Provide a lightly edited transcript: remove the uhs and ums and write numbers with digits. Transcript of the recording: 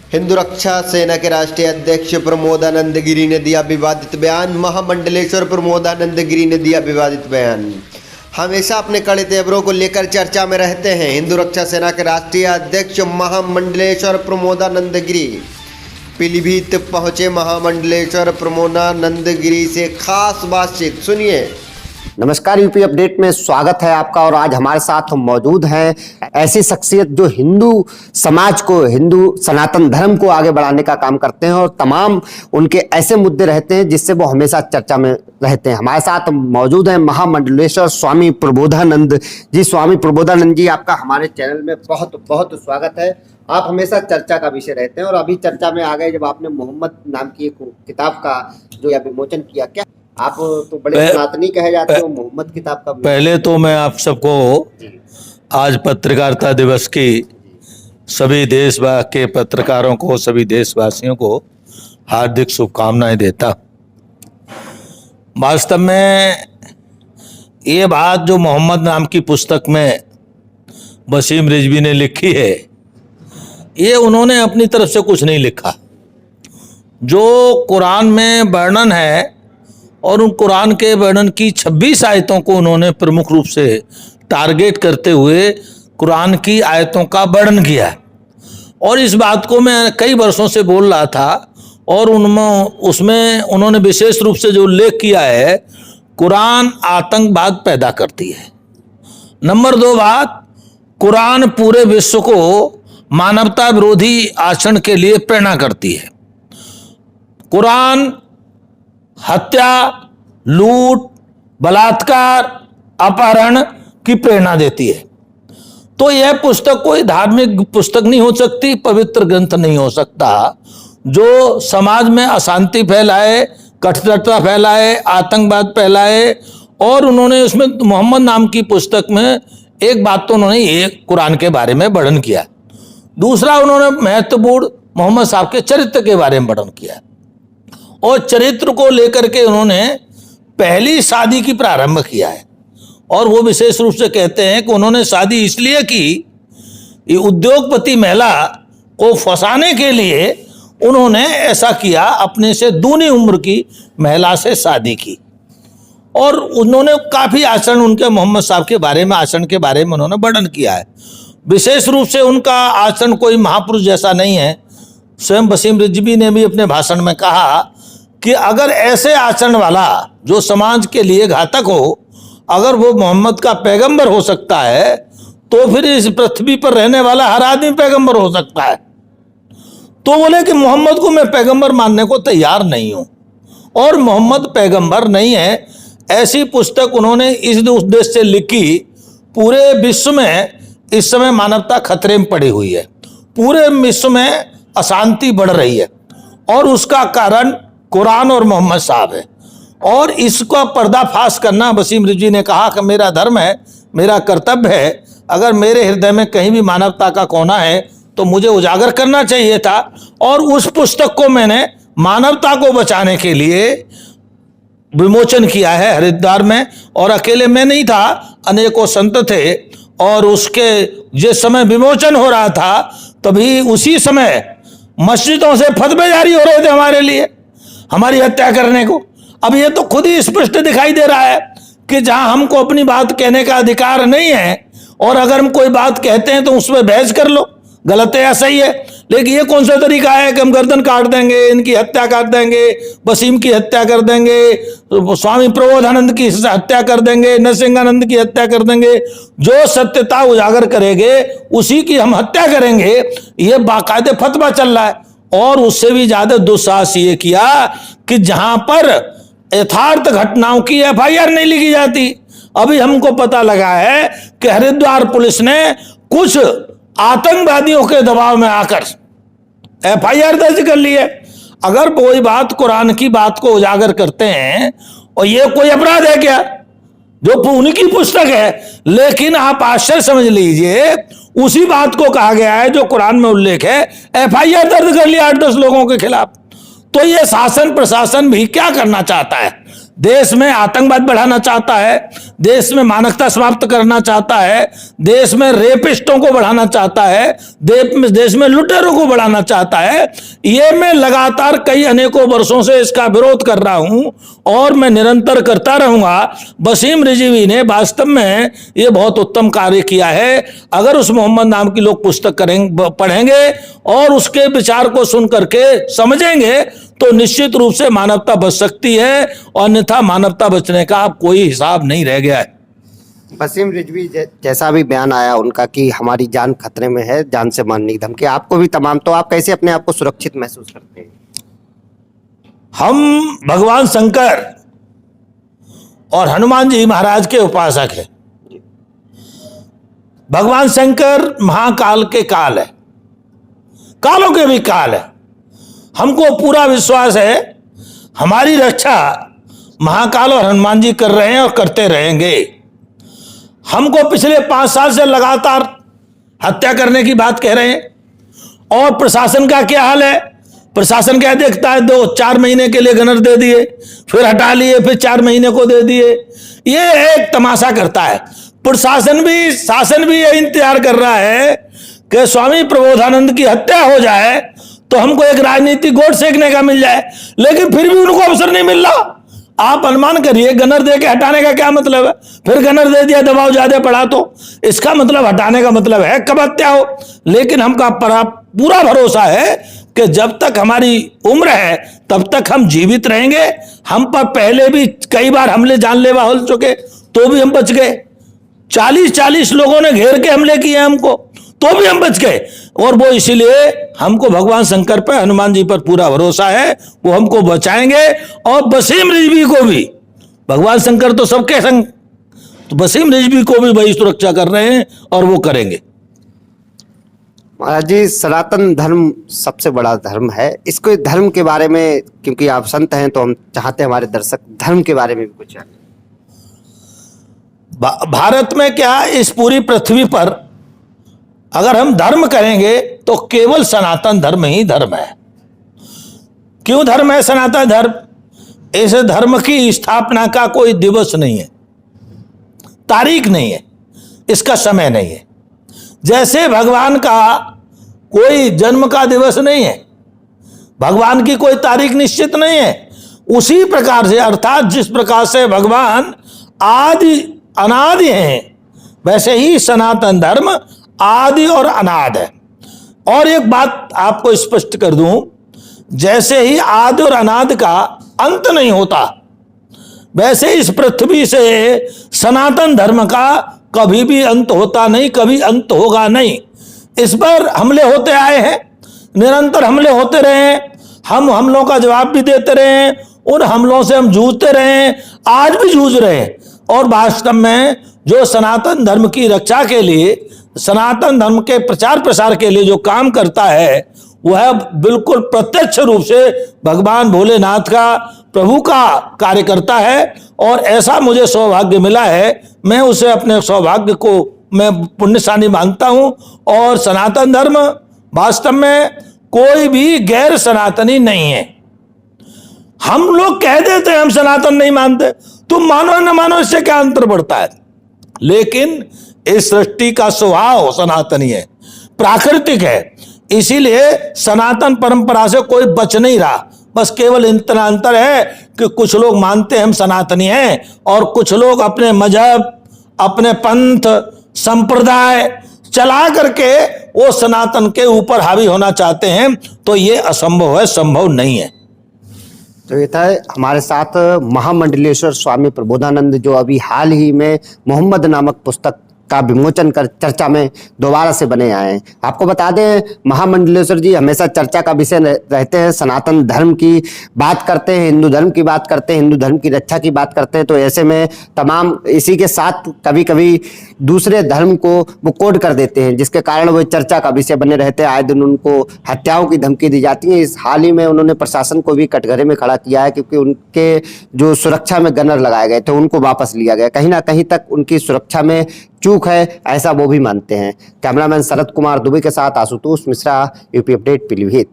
हिंदू रक्षा सेना के राष्ट्रीय अध्यक्ष प्रमोदानंद गिरी ने दिया विवादित बयान। महामंडलेश्वर प्रमोदानंद गिरी ने दिया विवादित बयान। हमेशा अपने कड़े तेवरों को लेकर चर्चा में रहते हैं हिंदू रक्षा सेना के राष्ट्रीय अध्यक्ष महामंडलेश्वर प्रमोदानंद गिरी। पीलीभीत पहुंचे महामंडलेश्वर प्रमोदानंद गिरी से खास बातचीत सुनिए। नमस्कार, यूपी अपडेट में स्वागत है आपका। और आज हमारे साथ मौजूद हैं ऐसी शख्सियत जो हिंदू समाज को, हिंदू सनातन धर्म को आगे बढ़ाने का काम करते हैं और तमाम उनके ऐसे मुद्दे रहते हैं जिससे वो हमेशा चर्चा में रहते हैं। हमारे साथ मौजूद हैं महामंडलेश्वर स्वामी प्रबोधानंद जी। स्वामी प्रबोधानंद जी, आपका हमारे चैनल में बहुत बहुत स्वागत है। आप हमेशा चर्चा का विषय रहते हैं और अभी चर्चा में आ गए जब आपने मोहम्मद नाम की एक किताब का जो या विमोचन किया। क्या आप तो बड़े सनातनी कहे जाते हो, मोहम्मद किताब का? पहले तो मैं आप सबको आज पत्रकारिता दिवस की सभी देश के पत्रकारों को, सभी देशवासियों को हार्दिक शुभकामनाएं देता। वास्तव में ये बात जो मोहम्मद नाम की पुस्तक में वसीम रिजवी ने लिखी है, ये उन्होंने अपनी तरफ से कुछ नहीं लिखा। जो कुरान में वर्णन है और उन कुरान के वर्णन की 26 आयतों को उन्होंने प्रमुख रूप से टारगेट करते हुए कुरान की आयतों का वर्णन किया है। और इस बात को मैं कई वर्षों से बोल रहा था और उसमें उन्होंने विशेष रूप से जो उल्लेख किया है, कुरान आतंकवाद पैदा करती है। नंबर 2 बात, कुरान पूरे विश्व को मानवता विरोधी आचरण के लिए प्रेरणा करती है। कुरान हत्या, लूट, बलात्कार, अपहरण की प्रेरणा देती है। तो यह पुस्तक कोई धार्मिक पुस्तक नहीं हो सकती, पवित्र ग्रंथ नहीं हो सकता जो समाज में अशांति फैलाए, कट्टरता फैलाए, आतंकवाद फैलाए। और उन्होंने उसमें मोहम्मद नाम की पुस्तक में एक बात तो उन्होंने ये कुरान के बारे में वर्णन किया। दूसरा, उन्होंने महत्वपूर्ण मोहम्मद साहब के चरित्र के बारे में वर्णन किया और चरित्र को लेकर के उन्होंने पहली शादी की प्रारंभ किया है। और वो विशेष रूप से कहते हैं कि उन्होंने शादी इसलिए की, उद्योगपति महिला को फंसाने के लिए उन्होंने ऐसा किया, अपने से दूनी उम्र की महिला से शादी की। और उन्होंने काफ़ी आचरण उनके मोहम्मद साहब के बारे में, आचरण के बारे में उन्होंने वर्णन किया है। विशेष रूप से उनका आचरण कोई महापुरुष जैसा नहीं है। स्वयं वसीम रिजवी ने भी अपने भाषण में कहा कि अगर ऐसे आचरण वाला जो समाज के लिए घातक हो, अगर वो मोहम्मद का पैगंबर हो सकता है तो फिर इस पृथ्वी पर रहने वाला हर आदमी पैगंबर हो सकता है। तो बोले कि मोहम्मद को मैं पैगंबर मानने को तैयार नहीं हूं और मोहम्मद पैगंबर नहीं है। ऐसी पुस्तक उन्होंने इस उद्देश्य से लिखी, पूरे विश्व में इस समय मानवता खतरे में पड़ी हुई है, पूरे विश्व में अशांति बढ़ रही है और उसका कारण कुरान और मोहम्मद साहब है। और इसका पर्दाफाश करना, वसीम रिजवी ने कहा कि मेरा धर्म है, मेरा कर्तव्य है, अगर मेरे हृदय में कहीं भी मानवता का कोना है तो मुझे उजागर करना चाहिए था। और उस पुस्तक को मैंने मानवता को बचाने के लिए विमोचन किया है हरिद्वार में। और अकेले मैं नहीं था, अनेकों संत थे। और उसके जिस समय विमोचन हो रहा था तभी उसी समय मस्जिदों से फतवे जारी हो रहे थे हमारे लिए, हमारी हत्या करने को। अब ये तो खुद ही स्पष्ट दिखाई दे रहा है कि जहां हमको अपनी बात कहने का अधिकार नहीं है और अगर हम कोई बात कहते हैं तो उस पर बहस कर लो, गलत है या सही है। लेकिन ये कौन सा तरीका है कि हम गर्दन काट देंगे, इनकी हत्या कर देंगे, वसीम की हत्या कर देंगे, स्वामी प्रबोधानंद की हत्या कर देंगे, नरसिंहानंद की हत्या कर देंगे। जो सत्यता उजागर करेंगे उसी की हम हत्या करेंगे, ये बाकायदे फतवा चल रहा है। और उससे भी ज्यादा दुस्साहस ये किया कि जहां पर यथार्थ घटनाओं की FIR नहीं लिखी जाती। अभी हमको पता लगा है कि हरिद्वार पुलिस ने कुछ आतंकवादियों के दबाव में आकर FIR दर्ज कर ली है। अगर कोई बात कुरान की बात को उजागर करते हैं और ये कोई अपराध है क्या? जो उनकी पुस्तक है, लेकिन आप आश्चर्य समझ लीजिए, उसी बात को कहा गया है जो कुरान में उल्लेख है, FIR दर्ज कर लिया 8-10 लोगों के खिलाफ। तो ये शासन प्रशासन भी क्या करना चाहता है देश में आतंकवाद बढ़ाना चाहता है, देश में मानवता समाप्त करना चाहता है, देश में रेपिस्टों को बढ़ाना चाहता है, देश में लुटेरों को बढ़ाना चाहता है। ये मैं लगातार कई अनेकों वर्षों से इसका विरोध कर रहा हूं और मैं निरंतर करता रहूंगा। वसीम रिजवी ने वास्तव में ये बहुत उत्तम कार्य किया है। अगर उस मोहम्मद नाम की लोग पुस्तक पढ़ेंगे और उसके विचार को सुन करके समझेंगे तो निश्चित रूप से मानवता बच सकती है, और अन्यथा मानवता बचने का अब कोई हिसाब नहीं रह गया है। वसीम रिजवी जैसा भी बयान आया उनका कि हमारी जान खतरे में है, जान से मारने की धमकी आपको भी तमाम, तो आप कैसे अपने आप को सुरक्षित महसूस करते हैं? हम भगवान शंकर और हनुमान जी महाराज के उपासक हैं। भगवान शंकर महाकाल के काल है, कालों के भी काल है। हमको पूरा विश्वास है हमारी रक्षा महाकाल और हनुमान जी कर रहे हैं और करते रहेंगे। हमको पिछले 5 साल से लगातार हत्या करने की बात कह रहे हैं। और प्रशासन का क्या हाल है? प्रशासन क्या देखता है, 2-4 महीने के लिए गनर दे दिए, फिर हटा लिए, फिर 4 महीने को दे दिए। ये एक तमाशा करता है। प्रशासन भी, शासन भी ये इंतजार कर रहा है कि स्वामी प्रबोधानंद की हत्या हो जाए तो हमको एक राजनीतिक गोट सेकने का मिल जाए, लेकिन फिर भी उनको अवसर नहीं मिल रहा। आप अनुमान करिए, गनर दे के हटाने का क्या मतलब है? फिर गनर दे दिया, दबाव ज्यादा पड़ा तो इसका मतलब हटाने का मतलब है कब हत्या हो। लेकिन हमका पूरा भरोसा है कि जब तक हमारी उम्र है तब तक हम जीवित रहेंगे। हम पर पहले भी कई बार हमले जानलेवा हो चुके तो भी हम बच गए। 40 लोगों ने घेर के हमले किए हमको, तो भी हम बच गए। और वो इसीलिए हमको भगवान शंकर पर, हनुमान जी पर पूरा भरोसा है, वो हमको बचाएंगे। और वसीम रिजवी को भी, भगवान शंकर तो सबके संग, तो वसीम रिजवी को भी वही सुरक्षा कर रहे हैं और वो करेंगे। महाराज जी, सनातन धर्म सबसे बड़ा धर्म है। इसको धर्म के बारे में, क्योंकि आप संत हैं तो हम चाहते हैं हमारे दर्शक धर्म के बारे में भी कुछ जानें। भारत में क्या, इस पूरी पृथ्वी पर अगर हम धर्म करेंगे तो केवल सनातन धर्म ही धर्म है। क्यों धर्म है सनातन धर्म? इस धर्म की स्थापना का कोई दिवस नहीं है, तारीख नहीं है, इसका समय नहीं है। जैसे भगवान का कोई जन्म का दिवस नहीं है, भगवान की कोई तारीख निश्चित नहीं है, उसी प्रकार से, अर्थात जिस प्रकार से भगवान आदि अनादि हैं, वैसे ही सनातन धर्म आदि और अनादि है। और एक बात आपको स्पष्ट कर दूं, जैसे ही आदि और अनादि का अंत नहीं होता, वैसे इस पृथ्वी से सनातन धर्म का कभी भी अंत होता नहीं, कभी अंत होगा नहीं। इस पर हमले होते आए हैं, निरंतर हमले होते रहे हैं, हम हमलों का जवाब भी देते रहे हैं, उन हमलों से हम जूझते रहे हैं, आज भी जूझ रहे हैं। और वास्तव में जो सनातन धर्म की रक्षा के लिए, सनातन धर्म के प्रचार प्रसार के लिए जो काम करता है, वह बिल्कुल प्रत्यक्ष रूप से भगवान भोलेनाथ का, प्रभु का कार्य करता है। और ऐसा मुझे सौभाग्य मिला है, मैं उसे अपने सौभाग्य को मैं पुण्यशाली मानता हूं। और सनातन धर्म वास्तव में कोई भी गैर सनातनी नहीं है। हम लोग कह देते हैं हम सनातन नहीं मानते, तुम मानो न मानो इससे क्या अंतर पड़ता है। लेकिन इस सृष्टि का स्वभाव सनातनी है, प्राकृतिक है, इसीलिए सनातन परंपरा से कोई बच नहीं रहा। बस केवल इतना अंतर है कि कुछ लोग मानते हैं हम सनातनी हैं और कुछ लोग अपने मजहब, अपने पंथ, संप्रदाय चला करके वो सनातन के ऊपर हावी होना चाहते हैं। तो ये असंभव है, संभव नहीं है। तो ये था हमारे साथ महामंडलेश्वर स्वामी प्रबोधानंद, जो अभी हाल ही में मोहम्मद नामक पुस्तक का विमोचन कर चर्चा में दोबारा से बने आए हैं। आपको बता दें, महामंडलेश्वर जी हमेशा चर्चा का विषय रहते हैं, सनातन धर्म की बात करते हैं, हिंदू धर्म की बात करते हैं, हिंदू धर्म की रक्षा की बात करते हैं। तो ऐसे में तमाम इसी के साथ कभी कभी दूसरे धर्म को वो कोड कर देते हैं, जिसके कारण वो चर्चा का विषय बने रहते हैं। आए दिन उनको हत्याओं की धमकी दी जाती है। इस हाल ही में उन्होंने प्रशासन को भी कटघरे में खड़ा किया है, क्योंकि उनके जो सुरक्षा में गनर लगाए गए थे उनको वापस लिया गया। कहीं ना कहीं तक उनकी सुरक्षा में चूक है, ऐसा वो भी मानते हैं। कैमरामैन शरद कुमार दुबे के साथ आशुतोष मिश्रा, यूपी अपडेट, पीलीभीत।